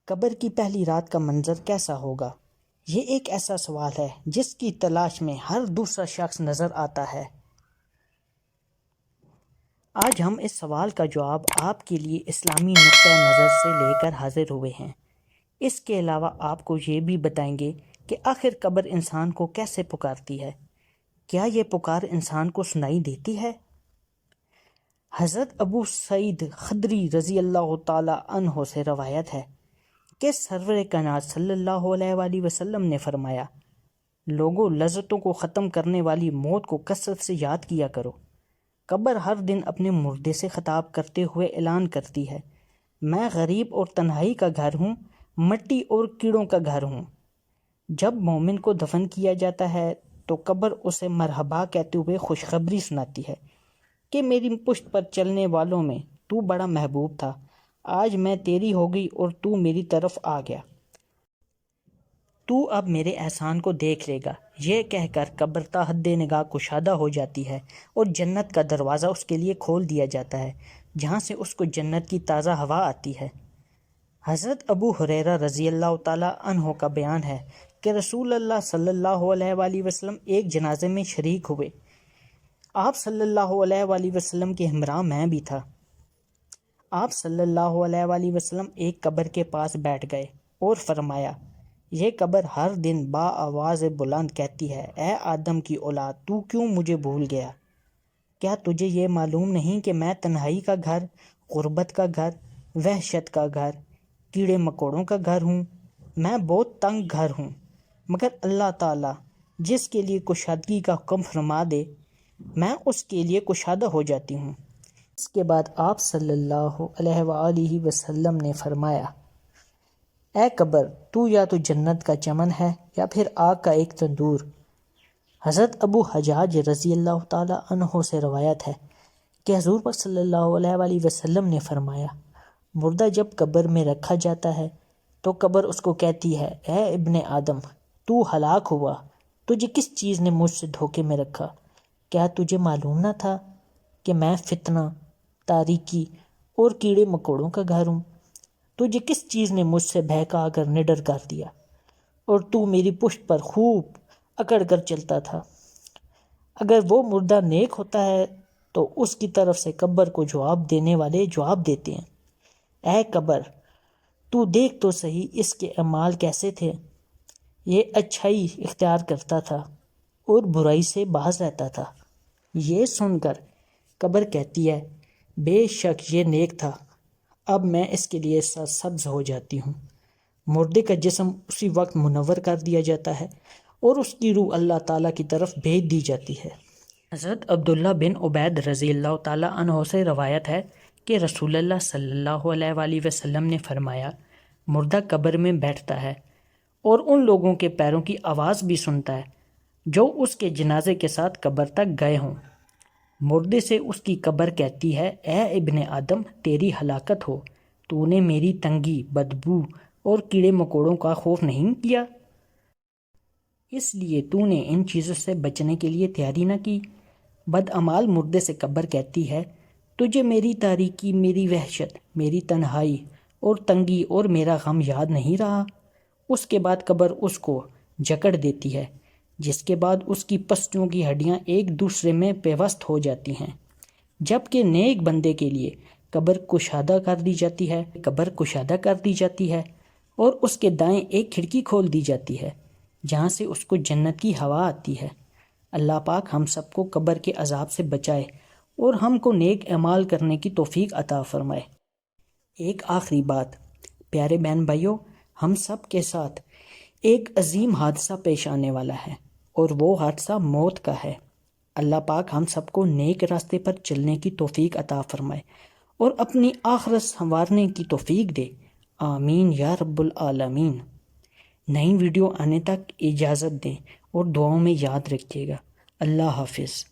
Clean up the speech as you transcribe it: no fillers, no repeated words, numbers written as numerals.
قبر کی پہلی رات کا منظر کیسا ہوگا؟ یہ ایک ایسا سوال ہے جس کی تلاش میں ہر دوسرا شخص نظر آتا ہے۔ آج ہم اس سوال کا جواب آپ کے لیے اسلامی نقطہ نظر سے لے کر حاضر ہوئے ہیں۔ اس کے علاوہ آپ کو یہ بھی بتائیں گے کہ آخر قبر انسان کو کیسے پکارتی ہے؟ کیا یہ پکار انسان کو سنائی دیتی ہے؟ حضرت ابو سعید خدری رضی اللہ تعالی عنہ سے روایت ہے کہ سرور کائنات صلی اللہ علیہ وآلہ وسلم نے فرمایا، لوگوں لذتوں کو ختم کرنے والی موت کو کثرت سے یاد کیا کرو۔ قبر ہر دن اپنے مردے سے خطاب کرتے ہوئے اعلان کرتی ہے، میں غریب اور تنہائی کا گھر ہوں، مٹی اور کیڑوں کا گھر ہوں۔ جب مومن کو دفن کیا جاتا ہے تو قبر اسے مرحبا کہتے ہوئے خوشخبری سناتی ہے کہ میری پشت پر چلنے والوں میں تو بڑا محبوب تھا، آج میں تیری ہو گئی اور تو میری طرف آ گیا، تو اب میرے احسان کو دیکھ لے گا۔ یہ کہہ کر قبر تا حد نگاہ کشادہ ہو جاتی ہے اور جنت کا دروازہ اس کے لیے کھول دیا جاتا ہے، جہاں سے اس کو جنت کی تازہ ہوا آتی ہے۔ حضرت ابو ہریرہ رضی اللہ تعالی عنہ کا بیان ہے کہ رسول اللہ صلی اللہ علیہ وآلہ وسلم ایک جنازے میں شریک ہوئے۔ آپ صلی اللہ علیہ وآلہ وسلم کے ہمراہ میں بھی تھا۔ آپ صلی اللہ علیہ وآلہ وسلم ایک قبر کے پاس بیٹھ گئے اور فرمایا، یہ قبر ہر دن با آواز بلند کہتی ہے، اے آدم کی اولاد، تو کیوں مجھے بھول گیا؟ کیا تجھے یہ معلوم نہیں کہ میں تنہائی کا گھر، غربت کا گھر، وحشت کا گھر، کیڑے مکوڑوں کا گھر ہوں؟ میں بہت تنگ گھر ہوں، مگر اللہ تعالیٰ جس کے لیے کشادگی کا حکم فرما دے میں اس کے لیے کشادہ ہو جاتی ہوں۔ اس کے بعد آپ صلی اللہ علیہ وآلہ وسلم نے فرمایا، اے قبر، تو یا تو جنت کا چمن ہے یا پھر آگ کا ایک تندور۔ حضرت ابو حجاج رضی اللہ تعالی عنہ سے روایت ہے کہ حضور پر صلی اللہ علیہ وآلہ وسلم نے فرمایا، مردہ جب قبر میں رکھا جاتا ہے تو قبر اس کو کہتی ہے، اے ابن آدم، تو ہلاک ہوا، تجھے کس چیز نے مجھ سے دھوکے میں رکھا؟ کیا تجھے معلوم نہ تھا کہ میں فتنہ، تاریکی اور کیڑے مکوڑوں کا گھر ہوں؟ تجھے کس چیز نے مجھ سے بہکا کر نڈر کر دیا اور تو میری پشت پر خوب اکڑ کر چلتا تھا؟ اگر وہ مردہ نیک ہوتا ہے تو اس کی طرف سے قبر کو جواب دینے والے جواب دیتے ہیں، اے قبر، تو دیکھ تو صحیح اس کے اعمال کیسے تھے، یہ اچھائی اختیار کرتا تھا اور برائی سے باز رہتا تھا۔ یہ سن کر قبر کہتی ہے، بے شک یہ نیک تھا، اب میں اس کے لیے سرسبز ہو جاتی ہوں۔ مردے کا جسم اسی وقت منور کر دیا جاتا ہے اور اس کی روح اللہ تعالیٰ کی طرف بھیج دی جاتی ہے۔ حضرت عبداللہ بن عبید رضی اللہ تعالیٰ عنہ سے روایت ہے کہ رسول اللہ صلی اللہ علیہ وآلہ وسلم نے فرمایا، مردہ قبر میں بیٹھتا ہے اور ان لوگوں کے پیروں کی آواز بھی سنتا ہے جو اس کے جنازے کے ساتھ قبر تک گئے ہوں۔ مردے سے اس کی قبر کہتی ہے، اے ابن آدم، تیری ہلاکت ہو، تو نے میری تنگی، بدبو اور کیڑے مکوڑوں کا خوف نہیں کیا، اس لیے تو نے ان چیزوں سے بچنے کے لیے تیاری نہ کی۔ بدعمال مردے سے قبر کہتی ہے، تجھے میری تاریکی، میری وحشت، میری تنہائی اور تنگی اور میرا غم یاد نہیں رہا؟ اس کے بعد قبر اس کو جکڑ دیتی ہے، جس کے بعد اس کی پسلیوں کی ہڈیاں ایک دوسرے میں پیوست ہو جاتی ہیں، جبکہ نیک بندے کے لیے قبر کشادہ کر دی جاتی ہے اور اس کے دائیں ایک کھڑکی کھول دی جاتی ہے جہاں سے اس کو جنت کی ہوا آتی ہے۔ اللہ پاک ہم سب کو قبر کے عذاب سے بچائے اور ہم کو نیک اعمال کرنے کی توفیق عطا فرمائے۔ ایک آخری بات، پیارے بہن بھائیوں، ہم سب کے ساتھ ایک عظیم حادثہ پیش آنے والا ہے اور وہ حادثہ موت کا ہے۔ اللہ پاک ہم سب کو نیک راستے پر چلنے کی توفیق عطا فرمائے اور اپنی آخرت سنوارنے کی توفیق دے، آمین یا رب العالمین۔ نئی ویڈیو آنے تک اجازت دیں اور دعاؤں میں یاد رکھیے گا۔ اللہ حافظ۔